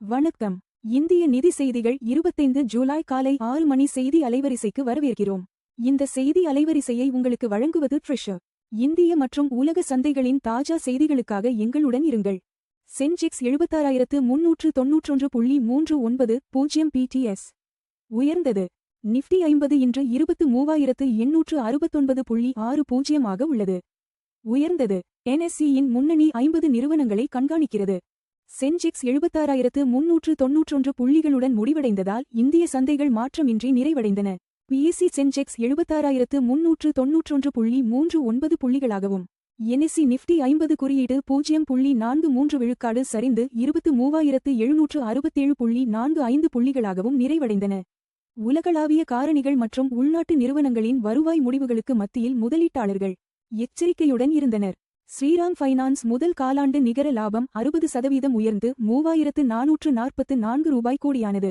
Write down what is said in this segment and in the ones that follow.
வணக்கம். இந்திய நிதி செய்திகள் 25 ஜூலை காலை 6 மணி செய்தி அலைவரிசைக்கு வரவேற்கிறோம். இந்த செய்தி அலைவரிசையை உங்களுக்கு வழங்குவது ட்ரெஷர். இந்திய மற்றும் உலக சந்தைகளின் தாஜா செய்திகளுக்காக எங்களுடன் இருங்கள். சென்செக்ஸ் 76,391.39 PTS உயர்ந்தது. நிஃப்டி 50 இன்று 23,869.60 ஆக உள்ளது. உயர்ந்தது. NSE-யின் முன்னணி 50 நிறுவனங்களை கண்காணிக்கிறது. சென்செக்ஸ் 76,391 புள்ளிகளுடன் முடிவடைந்ததால் இந்திய சந்தைகள் மாற்றமின்றி நிறைவடைந்தன. பிஎஸ்சி சென்செக்ஸ் 76,391.39 புள்ளிகளாகவும் NSE நிஃப்டி 50 குறியீடு 0.43 விழுக்காடு சரிந்து 23,767.45 புள்ளிகளாகவும் நிறைவடைந்தன. உலகளாவிய காரணிகள் மற்றும் உள்நாட்டு நிறுவனங்களின் வருவாய் முடிவுகளுக்கு மத்தியில் முதலீட்டாளர்கள் எச்சரிக்கையுடன் இருந்தனர். ஸ்ரீராம் ஃபைனான்ஸ் முதல் காலாண்டு நிகர லாபம் 60% உயர்ந்து 3,444 கோடியானது.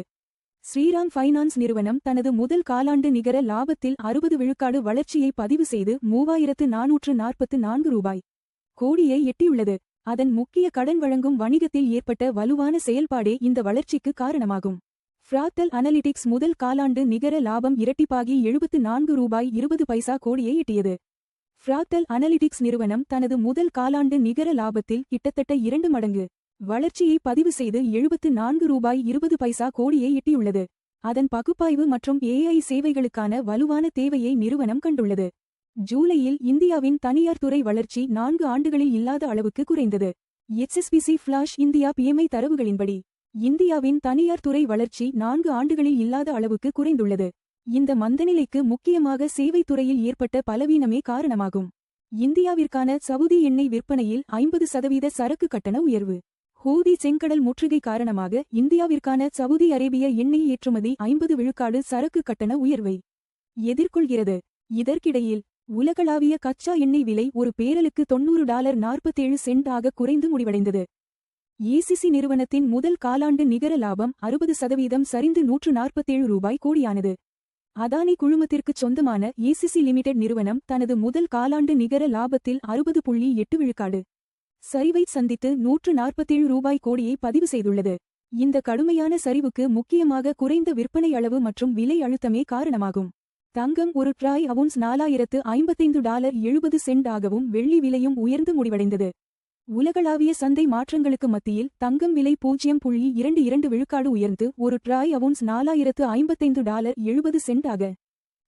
ஸ்ரீராம் ஃபைனான்ஸ் நிறுவனம் தனது முதல் காலாண்டு நிகர லாபத்தில் 60 விழுக்காடு வளர்ச்சியை பதிவு செய்து 3,444 கோடியை எட்டியுள்ளது. அதன் முக்கிய கடன் வழங்கும் வணிகத்தில் ஏற்பட்ட வலுவான செயல்பாடே இந்த வளர்ச்சிக்கு காரணமாகும். ஃப்ராக்டல் அனலிட்டிக்ஸ் முதல் காலாண்டு நிகர லாபம் இரட்டிப்பாகி 74.20 கோடியை எட்டியது. ஃப்ராக்டல் அனலிட்டிக்ஸ் நிறுவனம் தனது முதல் காலாண்டு நிகர லாபத்தில் கிட்டத்தட்ட 2 மடங்கு வளர்ச்சியை பதிவு செய்து 74.20 கோடியை எட்டியுள்ளது. அதன் பகுப்பாய்வு மற்றும் AI சேவைகளுக்கான வலுவான தேவையை நிறுவனம் கண்டுள்ளது. ஜூலையில் இந்தியாவின் தனியார் துறை வளர்ச்சி 4 ஆண்டுகளில் இல்லாத அளவுக்கு குறைந்தது. HSBC ஃபிளாஷ் இந்தியா PMI தரவுகளின்படி இந்தியாவின் தனியார் துறை வளர்ச்சி 4 ஆண்டுகளில் இல்லாத அளவுக்கு குறைந்துள்ளது. இந்த மந்தநிலைக்கு முக்கியமாக சேவைத் துறையில் ஏற்பட்ட பலவீனமே காரணமாகும். இந்தியாவிற்கான சவுதி எண்ணெய் விற்பனையில் 50% சரக்கு கட்டண உயர்வு. ஹூதி செங்கடல் முற்றுகை காரணமாக இந்தியாவிற்கான சவுதி அரேபிய எண்ணெய் ஏற்றுமதி 50 விழுக்காடு சரக்கு கட்டண உயர்வை எதிர்கொள்கிறது. இதற்கிடையில் உலகளாவிய கச்சா எண்ணெய் விலை ஒரு பேரலுக்கு $90.47 ஆக குறைந்து முடிவடைந்தது. ECC நிறுவனத்தின் முதல் காலாண்டு நிகர லாபம் 60% சரிந்து $147 கோடியானது. அதானி குழுமத்திற்குச் சொந்தமான ECC லிமிடெட் நிறுவனம் தனது முதல் காலாண்டு நிகர லாபத்தில் 60.8 விழுக்காடு சரிவை சந்தித்து $147 கோடியை பதிவு செய்துள்ளது. இந்த கடுமையான சரிவுக்கு முக்கியமாக குறைந்த விற்பனை அளவு மற்றும் விலை அழுத்தமே காரணமாகும். தங்கம் ஒரு ட்ராய் அவுன்ஸ் $4,055.70 ஆகவும் வெள்ளி விலையும் உயர்ந்து முடிவடைந்தது. உலகளாவிய சந்தை மாற்றங்களுக்கு மத்தியில் தங்கம் விலை 0.22 விழுக்காடு உயர்ந்து ஒரு ட்ராய் அவுன்ஸ் $4,055.70 ஆக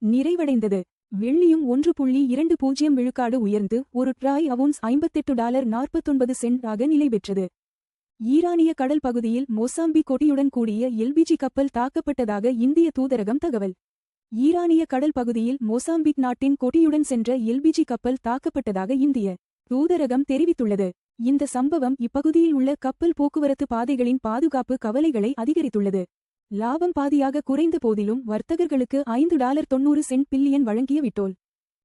நிறைவடைந்தது. வெள்ளியும் 1.20 விழுக்காடு உயர்ந்து ஒரு ட்ராய் அவுன்ஸ் $58.49 ஆக நிலை பெற்றது. ஈரானிய கடல் பகுதியில் மொசாம்பிக் கொடியுடன் கூடிய LPG கப்பல் தாக்கப்பட்டதாக இந்திய தூதரகம் தகவல். ஈரானிய கடல் பகுதியில் மொசாம்பிக் நாட்டின் கொடியுடன் சென்ற LPG கப்பல் தாக்கப்பட்டதாக இந்திய தூதரகம் தெரிவித்துள்ளது. இந்த சம்பவம் இப்பகுதியில் உள்ள கப்பல் போக்குவரத்து பாதைகளின் பாதுகாப்பு கவலைகளை அதிகரித்துள்ளது. லாபம் பாதியாக குறைந்த போதிலும் வர்த்தகர்களுக்கு $5.90 பில்லியன் வழங்கிய விட்டோல்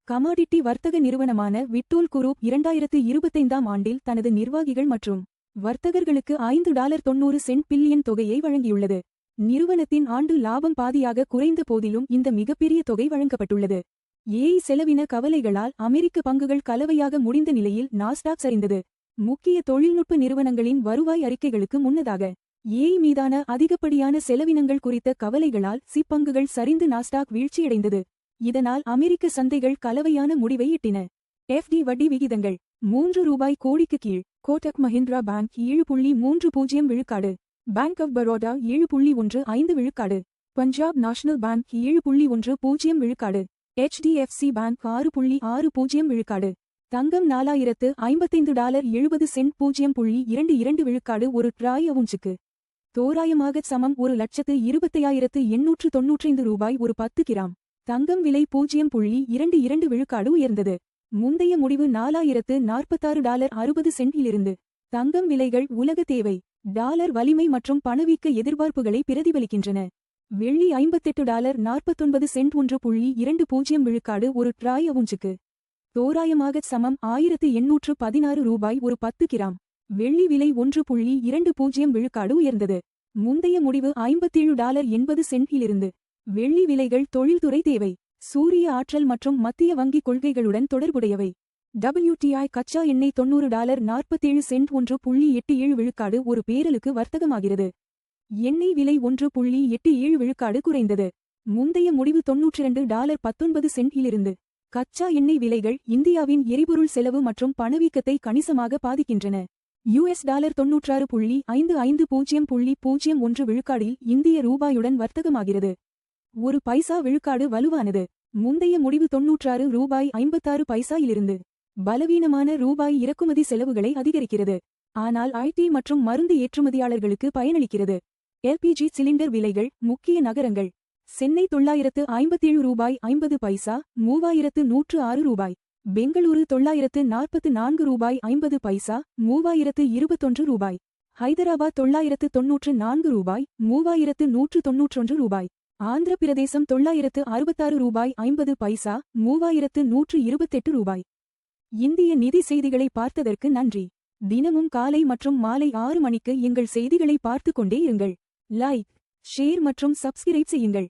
கமாடிட்டி வர்த்தக நிறுவனமான விட்டோல் குரூப் 2025ஆம் ஆண்டில் தனது நிர்வாகிகள் மற்றும் வர்த்தகர்களுக்கு $5.90 பில்லியன் தொகையை வழங்கியுள்ளது. நிறுவனத்தின் ஆண்டு லாபம் பாதியாக குறைந்த போதிலும் இந்த மிகப்பெரிய தொகை வழங்கப்பட்டுள்ளது. AI செலவின கவலைகளால் அமெரிக்க பங்குகள் கலவையாக முடிந்த நிலையில் நாஸ்டாக் சரிந்தது. முக்கிய தொழில்நுட்ப நிறுவனங்களின் வருவாய் அறிக்கைகளுக்கு முன்னதாக AI மீதான அதிகப்படியான செலவினங்கள் குறித்த கவலைகளால் SIP பங்குகள் சரிந்து நாஸ்டாக் வீழ்ச்சியடைந்தது. இதனால் அமெரிக்க சந்தைகள் கலவையான முடிவை எட்டின. FD வட்டி விகிதங்கள் $3 கோடிக்கு கீழ். கோட்டக் மஹிந்திரா பேங்க் 7.30 விழுக்காடு. பேங்க் ஆஃப் பரோடா 7.15 விழுக்காடு. பஞ்சாப் நேஷனல் பேங்க் 7.10 விழுக்காடு. HDFC பேங்க் 6.60 விழுக்காடு. தங்கம் $4,055.70 0.22 விழுக்காடு ஒரு ட்ராய் அவுன்ஸுக்கு தோராயமாக சமம் 1,25,895 ஒரு 10 கிராம். தங்கம் விலை 0.22 விழுக்காடு உயர்ந்தது. முந்தைய முடிவு $4,046.60 இலிருந்து. தங்கம் விலைகள் உலக தேவை, டாலர் வலிமை மற்றும் பணவீக்க எதிர்பார்ப்புகளை பிரதிபலிக்கின்றன. வெள்ளி $58.49 1.20 விழுக்காடு ஒரு ட்ராய் அவுன்ஸுக்கு தோராயமாக சமம் $1,816 ஒரு 10 கிராம். வெள்ளி விலை 1.20 விழுக்காடு உயர்ந்தது. முந்தைய முடிவு $57.80 இலிருந்து. வெள்ளி விலைகள் தொழில்துறை தேவை, சூரிய ஆற்றல் மற்றும் மத்திய வங்கி கொள்கைகளுடன் தொடர்புடையவை. WTI கச்சா எண்ணெய் $90.47 1.87 விழுக்காடு ஒரு பேரலுக்கு வர்த்தகமாகிறது. எண்ணெய் விலை 1.87 விழுக்காடு குறைந்தது. முந்தைய முடிவு $92.19 இலிருந்து. கச்சா எண்ணெய் விலைகள் இந்தியாவின் எரிபொருள் செலவு மற்றும் பணவீக்கத்தை கணிசமாக பாதிக்கின்றன. $55.0.01 விழுக்காடில் இந்திய ரூபாயுடன் வர்த்தகமாகிறது. ஒரு பைசா விழுக்காடு வலுவானது. முந்தைய முடிவு $96.56 இலிருந்து. பலவீனமான ரூபாய் இறக்குமதி செலவுகளை அதிகரிக்கிறது. ஆனால் ஐடி மற்றும் மருந்து ஏற்றுமதியாளர்களுக்கு பயனளிக்கிறது. எல்பிஜி சிலிண்டர் விலைகள் முக்கிய நகரங்கள். சென்னை $957.50, $3106. பெங்களூரு $944.50, $3021. ஹைதராபாத் $994, $3191. ஆந்திர பிரதேசம் $966.50, $3128. இந்திய நிதி செய்திகளை பார்த்ததற்கு நன்றி. தினமும் காலை மற்றும் மாலை 6 மணிக்கு எங்கள் செய்திகளை பார்த்துக் கொண்டே இருங்கள். லைக், ஷேர் மற்றும் சப்ஸ்கிரைப் செய்யுங்கள்.